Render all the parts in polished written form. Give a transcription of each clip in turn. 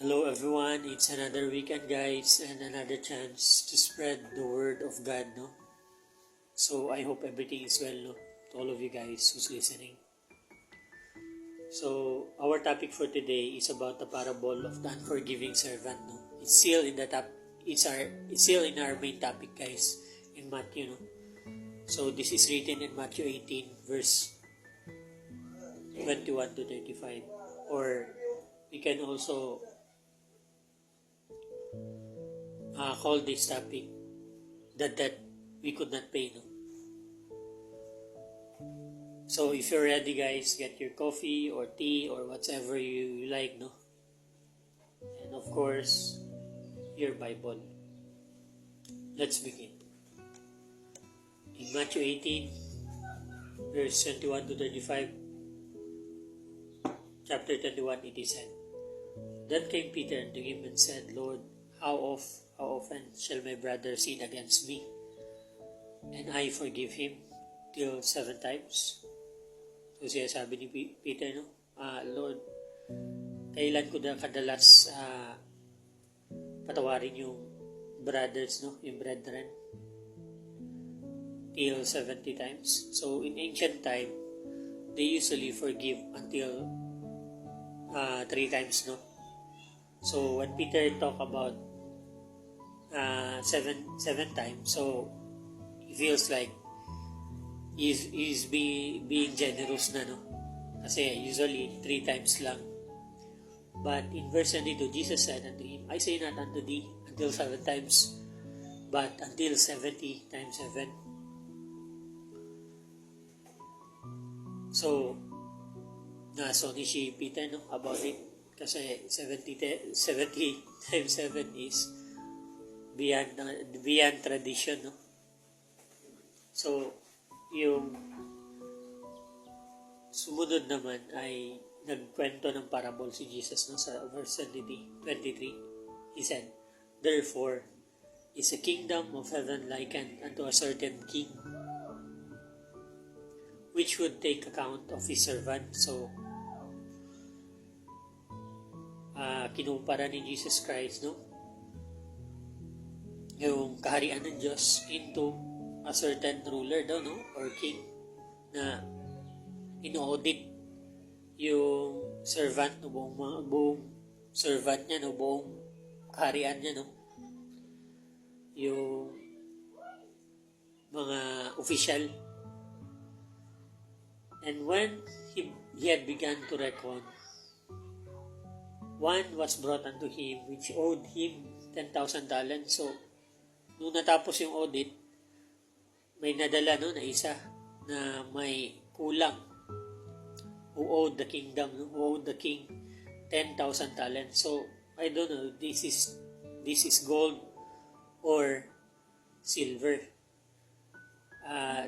Hello everyone, it's another weekend guys and another chance to spread the word of God, no? So I hope everything is well, no? To all of you guys who's listening. So our topic for today is about the parable of the unforgiving servant, no? It's still in our main topic guys in Matthew, no? So this is written in Matthew 18 verse 21 to 35, or we can also call this topic the debt we could not pay, no? So if you're ready guys, get your coffee or tea or whatever you like, no? And of course, your Bible. Let's begin. In Matthew 18, verse 21 to 35, chapter 21, it is said, Then came Peter unto him and said, Lord, how often shall my brother sin against me, and I forgive him till 7 times? So siya sabi ni Peter, no? Lord, kailan ko na kadalas patawarin yung brothers, no? Yung brethren? Till 70 times. So in ancient time, they usually forgive until 3 times, no? So when Peter talk about 7 times, so it feels like he's being generous na, no? Kasi usually 3 times lang. But in verse 22, Jesus said unto him, I say not unto thee until 7 times, but until 70 times 7. So, naso ni si Peter, no, about it. Kasi 70 times 7 is beyond tradition, no? So, yung sumunod naman ay nagkwento ng parable si Jesus, no, sa verse 23. He said, Therefore is the kingdom of heaven likened unto a certain king, which would take account of his servant. So, kinumpara ni Jesus Christ, no, yung kaharian ng Diyos into a certain ruler daw, no, or king, na ino-audit yung servant, no, buong servant niya, no, buong kaharian niya, no, yung mga official. And when he had begun to reckon, one was brought unto him which owed him 10,000 talents. So, nung natapos yung audit, may nadala, no, na isa na may kulang, who owed the kingdom, no, who owed the king 10,000 talents. So, I don't know, this is gold or silver.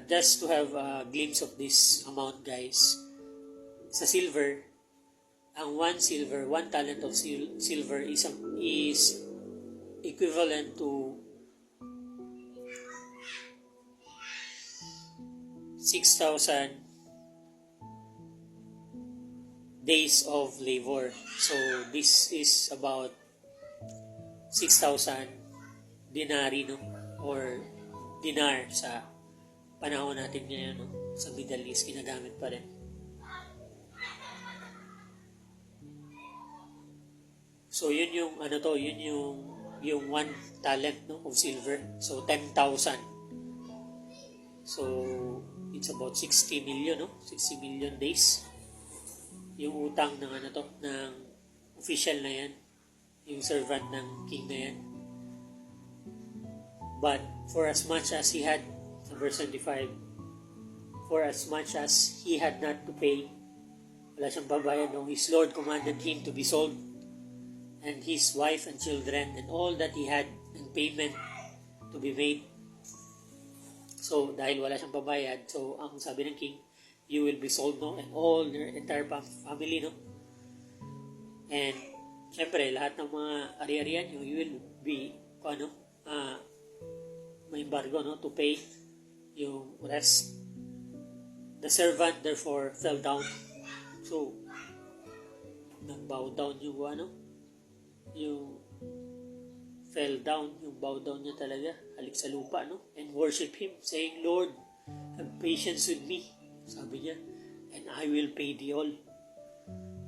Just to have a glimpse of this amount, guys. Sa silver, ang 1 talent of silver is equivalent to 6,000 days of labor. So this is about 6,000 dinari, no, or dinar sa panahon natin ngayon, no, sa Middle East ginagamit pa rin. So yun yung yung 1 talent, no, of silver. So 10,000. So it's about 60 million, no? 60 million days. Yung utang ng ng official na yan, yung servant ng king na yan. But for as much as he had, sa verse 25, for as much as he had not to pay, wala siyang babayad, no? His Lord commanded him to be sold, and his wife and children, and all that he had, and payment to be made. So, dahil wala siyang babayad, so ang sabi ng king, you will be sold, no, and all your entire family, no. And syempre, lahat ng mga ari-arian nyo, you will be may embargo, no, to pay yung rest. The servant therefore fell down. So nag-bow down yung yung fell down, yung bow down niya talaga, halik sa lupa, no? And worship him, saying, Lord, have patience with me, sabi niya, and I will pay thee all.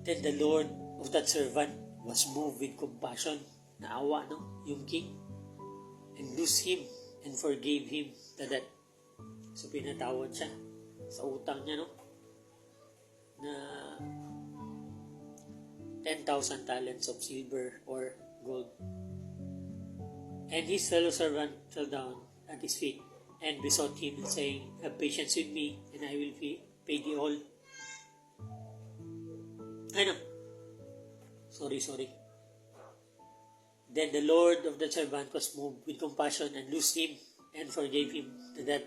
Then the Lord of that servant was moved with compassion, naawa, no? Yung king, and loosed him, and forgave him the debt. So pinatawad siya sa utang niya, no? Na 10,000 talents of silver or gold. And his fellow servant fell down at his feet and besought him, saying, have patience with me, and I will pay thee all. Ay no. Sorry. Then the Lord of the servant was moved with compassion and loosed him and forgave him the debt.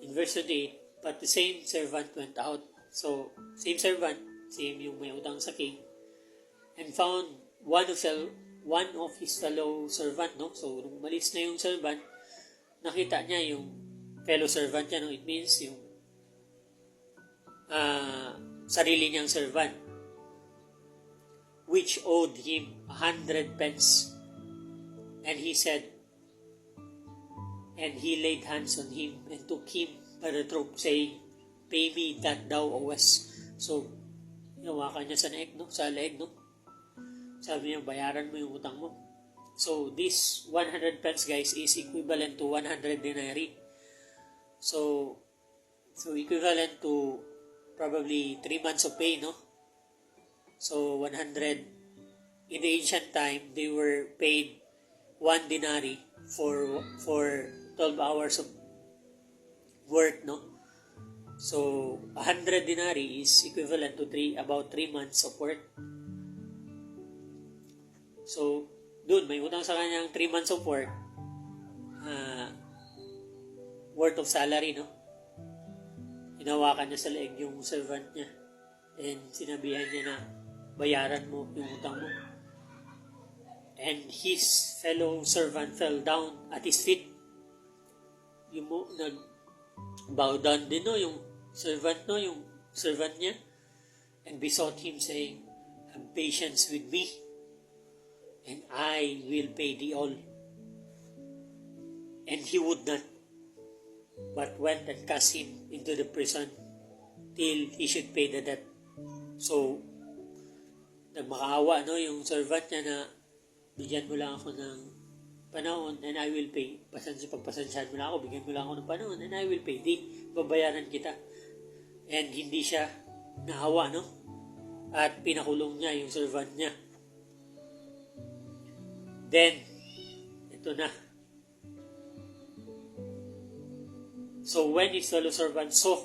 In verse 28, but the same servant went out. So, same servant, same yung may utang sa king, and found one of his fellow servant, no? So, nung umalis na yung servant, nakita niya yung fellow servant niya, no? It means yung sarili niyang servant, which owed him 100 pence. And he said, and he laid hands on him and took him by the throat, saying, pay me that thou owest. So, hinawakan niya sa leeg, no? Sabi niya, bayaran mo yung utang mo. So, this 100 pence, guys, is equivalent to 100 denarii. So equivalent to probably 3 months of pay, no? So, 100. In the ancient time, they were paid 1 denarii for 12 hours of work, no? So, 100 denarii is equivalent to about 3 months of work. So, doon, may utang sa kanyang 3 months of work, worth of salary, no? Hinawakan niya sa leeg yung servant niya. And sinabihan niya na, bayaran mo yung utang mo. And his fellow servant fell down at his feet. Yung nag-bow down din, no? Yung servant niya. And besought him, saying, have patience with me, and I will pay thee all. And he would not, but went and cast him into the prison till he should pay the debt. So, nagmakaawa, no, yung servant niya na, bigyan mo lang ako ng panahon and I will pay. Pagpasensyahan mo lang ako, bigyan mo lang ako ng panahon and I will pay. Babayaran kita. And hindi siya naawa, no? At pinakulong niya yung servant niya. Then, ito na. So, when his fellow servants saw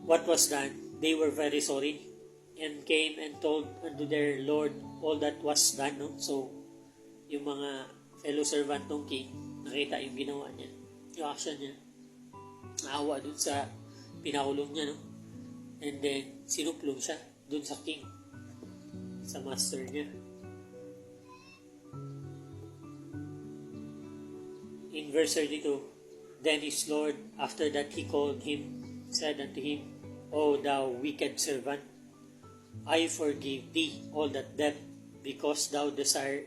what was done, they were very sorry and came and told unto their Lord all that was done, no? So, yung mga fellow servant ng king, nakita yung ginawa niya, yung action niya, naawa dun sa pinakulong niya, no? And then, sinuplong siya dun sa king, sa master niya. In verse 32, then his Lord, after that he called him, said unto him, O thou wicked servant, I forgive thee all that debt, because thou desired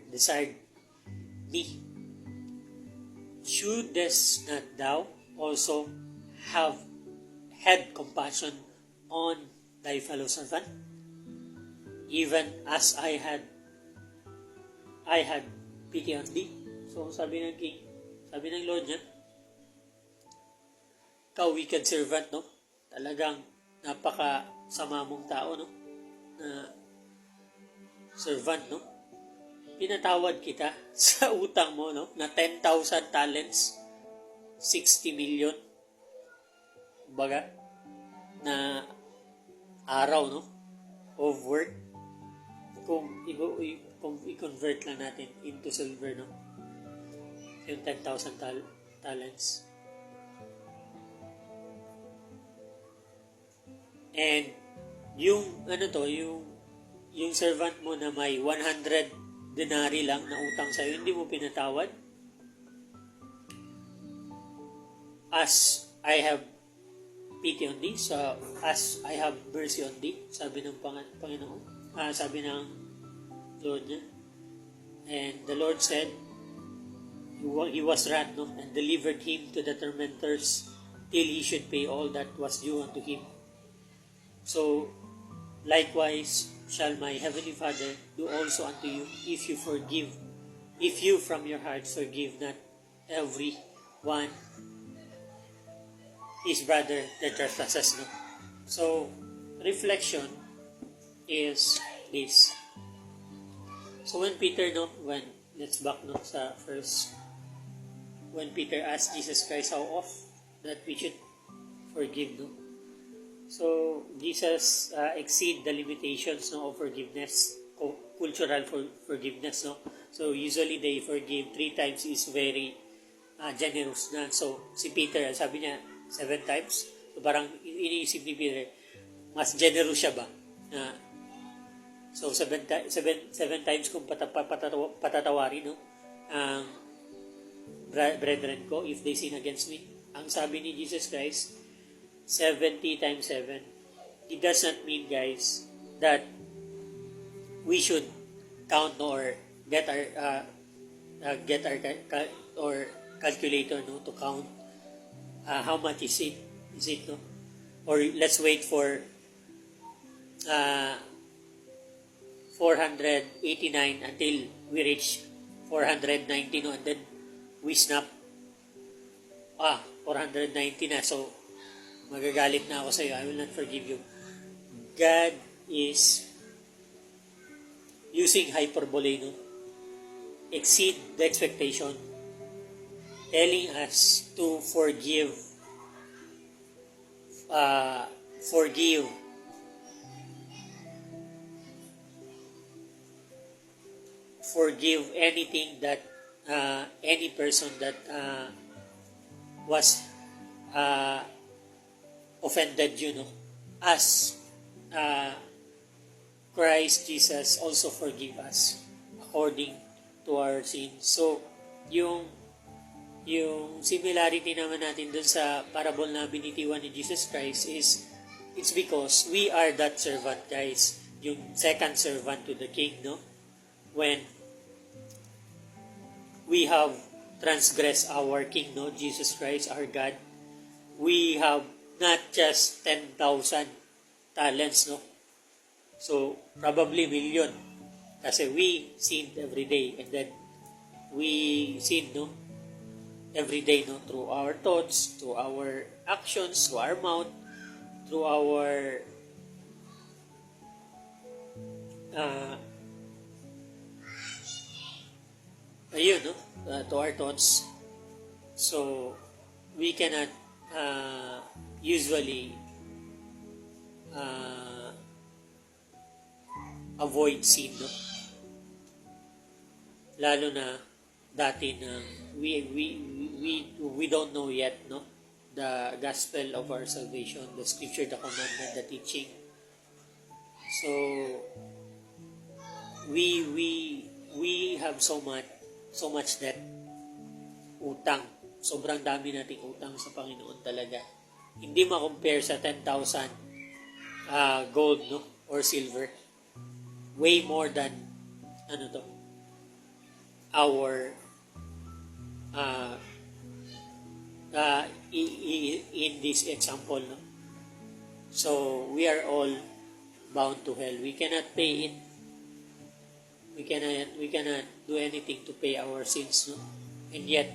me. Shouldest not thou also have had compassion on thy fellow servant, even as I had pity on thee? So sabi ng king, sabi ng Lord niya, ikaw wicked servant, no? Talagang napaka-sama mong tao, no? Na servant, no? Pinatawad kita sa utang mo, no? Na 10,000 talents, 60 million. Baga, na araw, no? Of work. Kung i-convert lang natin into silver, no? Yung 10,000 talents. And yung yung servant mo na may 100 denarii lang na utang sa'yo, hindi mo pinatawad. As I have pity on thee, so as I have mercy on thee, sabi ng Panginoon, sabi ng loan niya. And the Lord said, he was wrath, no? And delivered him to the tormentors till he should pay all that was due unto him. So, likewise shall my heavenly Father do also unto you, if you from your hearts forgive not every one his brother that trespasses, no? So, reflection is this. So when Peter, no, let's back, no, sa first, when Peter asked Jesus Christ how oft that we should forgive, no? So Jesus exceed the limitations, no, of forgiveness, cultural forgiveness, no? So usually they forgive 3 times is very generous na. So si Peter, sabi niya 7 times. So parang iniisip ni Peter, mas generous siya ba? So, 7 times kung patatawarin, no, ang brethren ko if they sin against me. Ang sabi ni Jesus Christ, 70 times 7. It does not mean, guys, that we should count, no, or get our calculator, no, to count how much is it, no? Or let's wait for 489 until we reach 490, no, and then we snap 490 na, so magagalit na ako sa iyo, I will not forgive you. God is using hyperbole, no, exceed the expectation, telling us to forgive anything that any person that was offended you, no, as Christ Jesus also forgive us according to our sins. So yung similarity naman natin dun sa parable na binitiwan ni Jesus Christ is it's because we are that servant, guys, yung second servant to the king, no? When we have transgressed our King, no, Jesus Christ, our God, we have not just 10,000 talents, no? So, probably million. Kasi we sinned every day, and then we sinned, no, every day, no, through our thoughts, through our actions, through our mouth, through our no, to our thoughts. So we cannot usually avoid sin, no? Lalo na dati na we don't know yet, no, the gospel of our salvation, the scripture, the commandment, the teaching. So we have so much debt, utang. Sobrang dami nating utang sa Panginoon talaga. Hindi ma-compare sa 10,000 gold, no, or silver. Way more than our in this example, no. So we are all bound to hell. We cannot pay it. We cannot do anything to pay our sins, no? And yet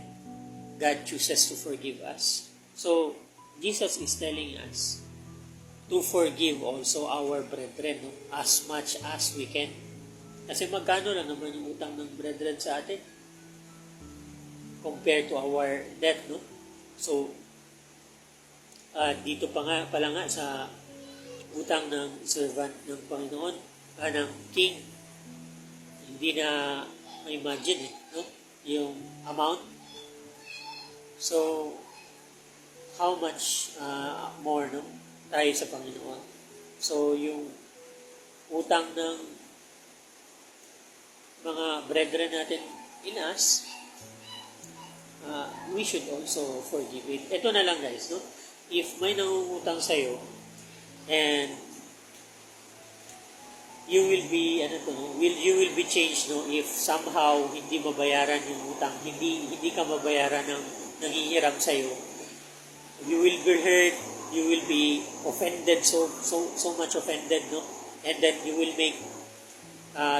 God chooses to forgive us. So Jesus is telling us to forgive also our brethren, no, as much as we can. Kasi magkano lang naman yung utang ng brethren sa atin compared to our debt, no? So dito pala nga sa utang ng servant ng Panginoon, ng King, hindi na ma-imagine, no, yung amount. So how much more, no, tayo sa Panginoon. So yung utang ng mga brethren natin in us, we should also forgive it. Ito na lang, guys, no? If may nangungutang sa'yo and you will be you will be changed if somehow hindi mabayaran yung utang, hindi ka mabayaran ng nanghihiram sa iyo. You will be hurt, you will be offended, so much offended, and then you will make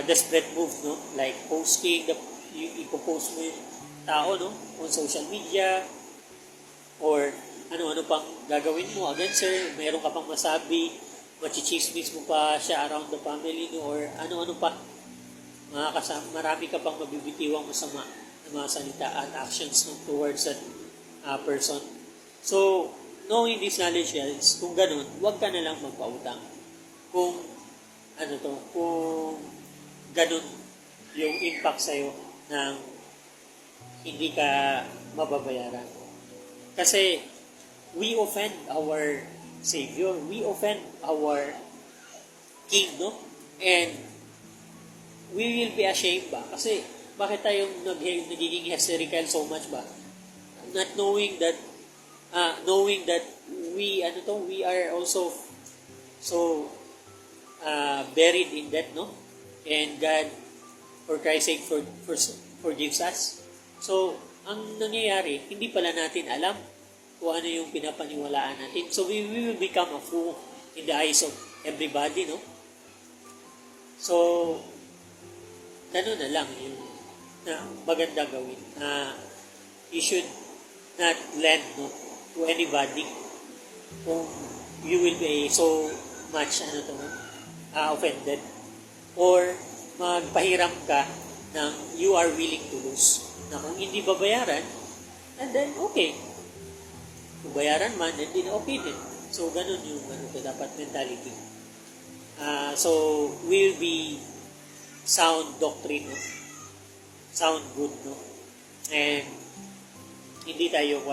desperate move, like posting ipo-post mo yung tao on social media, or ano pang gagawin mo against her, meron ka pang masabi, machichismis mo pa siya around the family, or ano pa, marami ka pang mabibitiwang masama na mga salita at actions towards that person. So, knowing this knowledge, guys, kung ganun, huwag ka na lang magpautang. Kung ganun yung impact sa'yo ng hindi ka mababayaran. Kasi, we offend our Savior, we offend our King, and we will be ashamed ba? Kasi, bakit tayong nagiging hysterical so much ba? Not knowing that we are also so buried in debt, and God, for Christ's sake, forgives us. So, ang nangyayari, hindi pala natin alam kung ano yung pinapaniwalaan natin. So, we will become a fool in the eyes of everybody, So, ganun na lang yung na maganda gawin. You should not lend, to anybody kung you will be so much offended, or magpahiram ka ng you are willing to lose, na kung hindi babayaran, and then okay, kung bayaran man, and then okay din. So ganun yung dapat mentality. So will be sound doctrine, sound good, and hindi tayo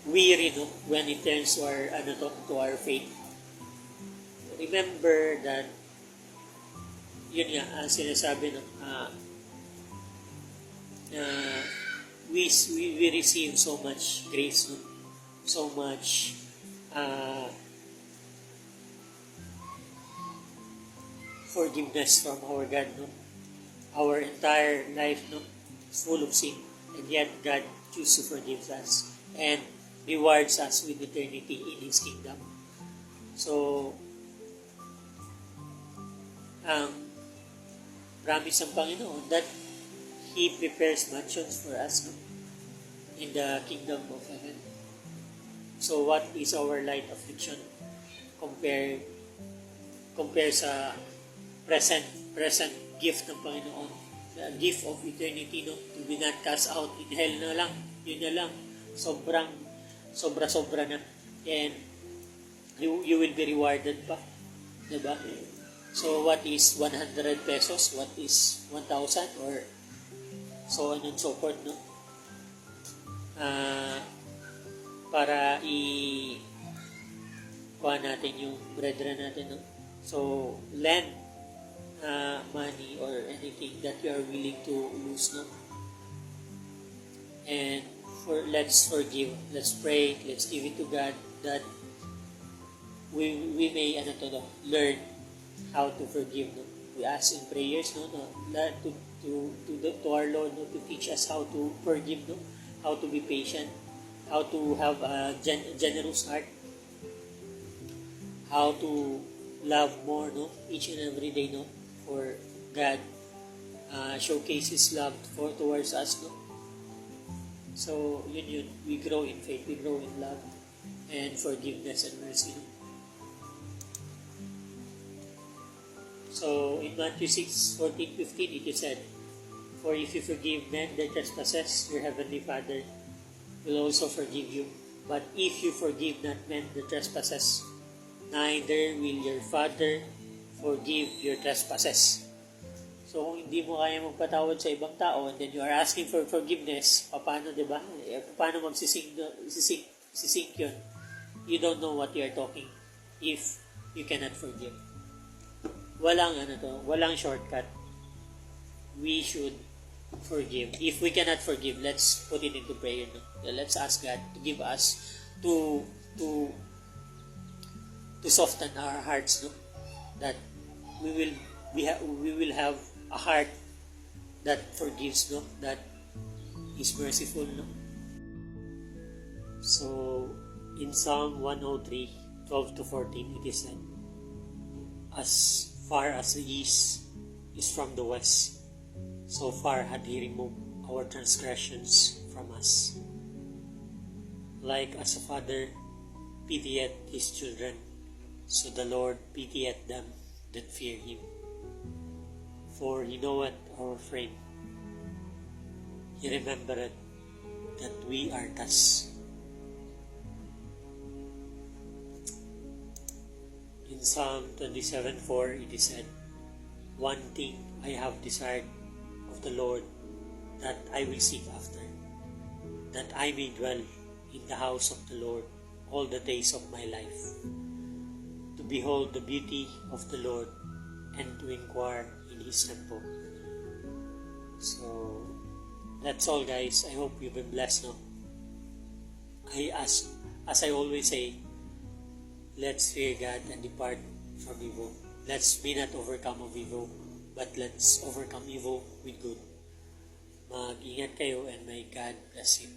weary, when it turns to our to our faith. Remember that yun nga sinasabi we receive so much grace, so much forgiveness from our God, Our entire life, is full of sin, and yet God chooses to forgive us and rewards us with eternity in His kingdom. So, promise ng Panginoon that He prepares mansions for us, in the kingdom of heaven. So, what is our light affliction compare sa present gift ng Panginoon, the gift of eternity, to be not cast out in hell na lang, yun na lang, sobra na, and you will be rewarded pa, diba? So what is 100 pesos, what is 1,000, or so on and so forth, para kuha natin yung brethren natin, So lend money or anything that you are willing to lose, and let's forgive, let's pray, let's give it to God, that we may learn how to forgive, We ask in prayers, to our Lord, to teach us how to forgive, how to be patient, how to have a generous heart, how to love more, each and every day, for God showcases love towards us, So yun we grow in faith, we grow in love and forgiveness and mercy, So in Matthew 6:14-15 it is said, "For if you forgive men their trespasses, your heavenly Father will also forgive you. But if you forgive not men their trespasses, neither will your Father forgive your trespasses." So, kung hindi mo kaya magpatawad sa ibang tao, and then you are asking for forgiveness, paano, di ba? Paano magsisink yun? You don't know what you are talking if you cannot forgive. Walang shortcut. We should forgive. If we cannot forgive, let's put it into prayer. No? Let's ask God to give us to to to soften our hearts. No, that we will have a heart that forgives. No, that is merciful. No. So in Psalm 103:12 to 14, it is said, "As far as the east is from the west, so far had He removed our transgressions from us. Like as a father pitieth his children, so the Lord pitieth them that fear Him. For He knoweth our frame. He remembereth that we are dust." In Psalm 27:4, it is said, "One thing I have desired of the Lord, that I will seek after, that I may dwell in the house of the Lord all the days of my life, to behold the beauty of the Lord, and to inquire in His temple." So, that's all, guys. I hope you've been blessed, no? As I always say, let's fear God and depart from evil. Let's be not overcome of evil, but let's overcome evil with good. Mag-ingat kayo, and may God bless you.